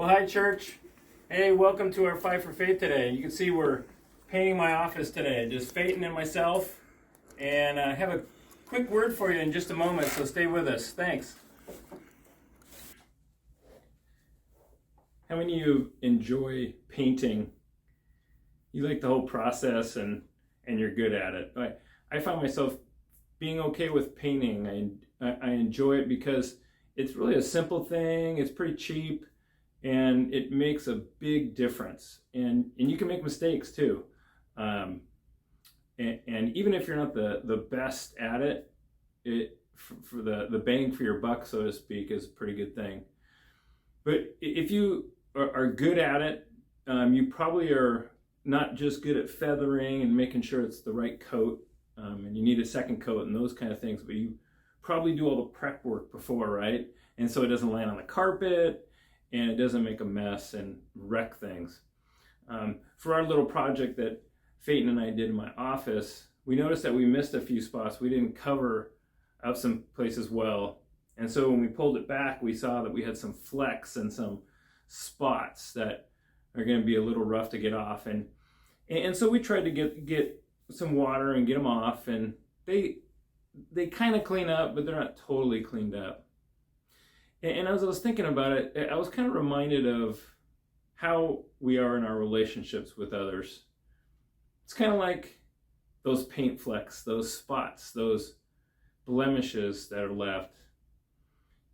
Well, hi, church. Hey, welcome to our Fight for Faith today. You can see we're painting my office today, just Phaeton and myself. And I have a quick word for you in just a moment, so stay with us. Thanks. How many of you enjoy painting? You like the whole process and you're good at it. I found myself being okay with painting. I enjoy it because it's really a simple thing. It's pretty cheap. And it makes a big difference. And you can make mistakes too. And even if you're not the best at it, for the bang for your buck, so to speak, is a pretty good thing. But if you are good at it, you probably are not just good at feathering and making sure it's the right coat, and you need a second coat and those kind of things, but you probably do all the prep work before, right? And so it doesn't land on the carpet, and it doesn't make a mess and wreck things. For our little project that Phaeton and I did in my office, we noticed that we missed a few spots. We didn't cover up some places well. And so when we pulled it back, we saw that we had some flecks and some spots that are going to be a little rough to get off. And so we tried to get some water and get them off. And they kind of clean up, but they're not totally cleaned up. And as I was thinking about it, I was kind of reminded of how we are in our relationships with others. It's kind of like those paint flecks, those spots, those blemishes that are left.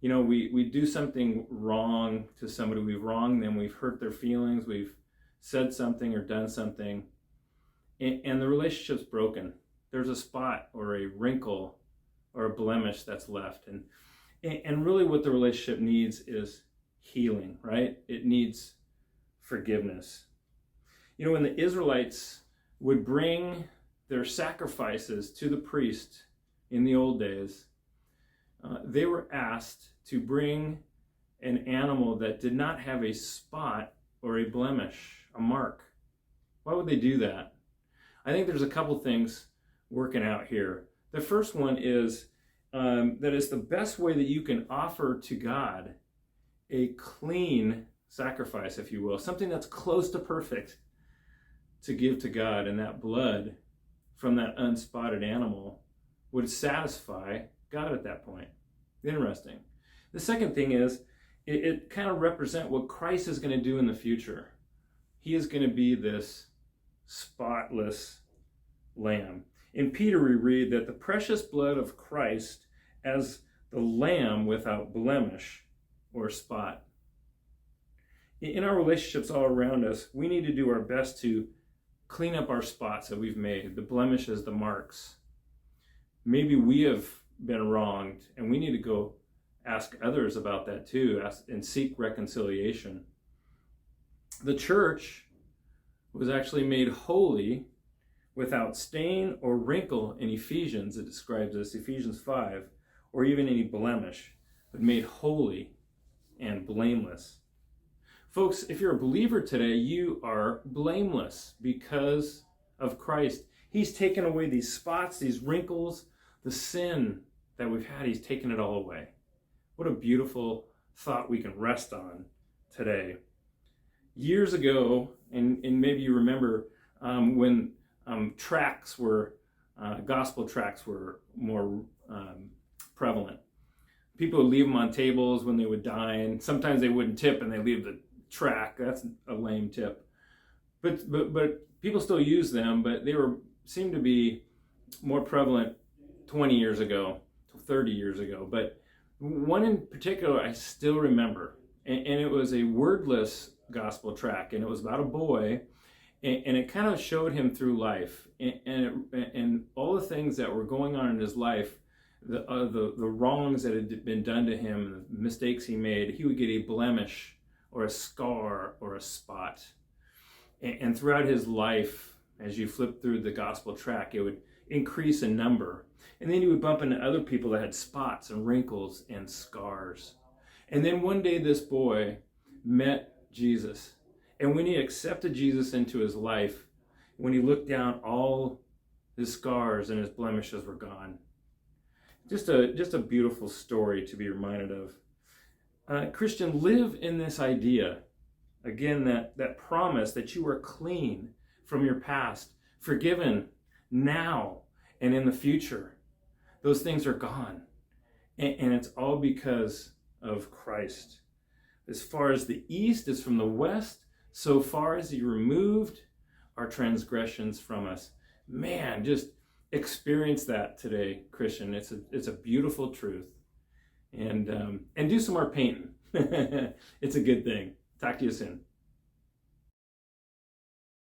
You know, we do something wrong to somebody, we've wronged them, we've hurt their feelings, we've said something or done something, and the relationship's broken. There's a spot or a wrinkle or a blemish that's left. And really what the relationship needs is healing, right? It needs forgiveness. You know, when the Israelites would bring their sacrifices to the priest in the old days, they were asked to bring an animal that did not have a spot or a blemish, a mark. Why would they do that? I think there's a couple things working out here. The first one is that is the best way that you can offer to God a clean sacrifice, if you will, something that's close to perfect to give to God, and that blood from that unspotted animal would satisfy God at that point. Interesting. The second thing is it kind of represents what Christ is going to do in the future. He is going to be this spotless lamb. In Peter, we read that the precious blood of Christ as the lamb without blemish or spot. In our relationships all around us, we need to do our best to clean up our spots that we've made, the blemishes, the marks. Maybe we have been wronged, and we need to go ask others about that too, and seek reconciliation. The church was actually made holy without stain or wrinkle in Ephesians. It describes this, Ephesians 5, or even any blemish, but made holy and blameless. Folks, if you're a believer today, you are blameless because of Christ. He's taken away these spots, these wrinkles, the sin that we've had. He's taken it all away. What a beautiful thought we can rest on today. Years ago, and maybe you remember when tracts were, gospel tracts were more prevalent. People would leave them on tables when they would dine. Sometimes they wouldn't tip and they leave the tract. That's a lame tip. But people still use them, but they seemed to be more prevalent 20 years ago, 30 years ago. But one in particular I still remember, and it was a wordless gospel tract, and it was about a boy, and it kind of showed him through life and all the things that were going on in his life, the wrongs that had been done to him, the mistakes he made. He would get a blemish or a scar or a spot. And throughout his life, as you flip through the gospel tract, it would increase in number. And then you would bump into other people that had spots and wrinkles and scars. And then one day this boy met Jesus. And when he accepted Jesus into his life, when he looked down, all his scars and his blemishes were gone. Just a beautiful story to be reminded of. Christian, live in this idea Again, that promise that you are clean from your past, forgiven now and in the future. Those things are gone. And it's all because of Christ. As far as the east is from the west, so far as he removed our transgressions from us. Man, just experience that today, Christian. It's a beautiful truth. And do some more painting. It's a good thing. Talk to you soon.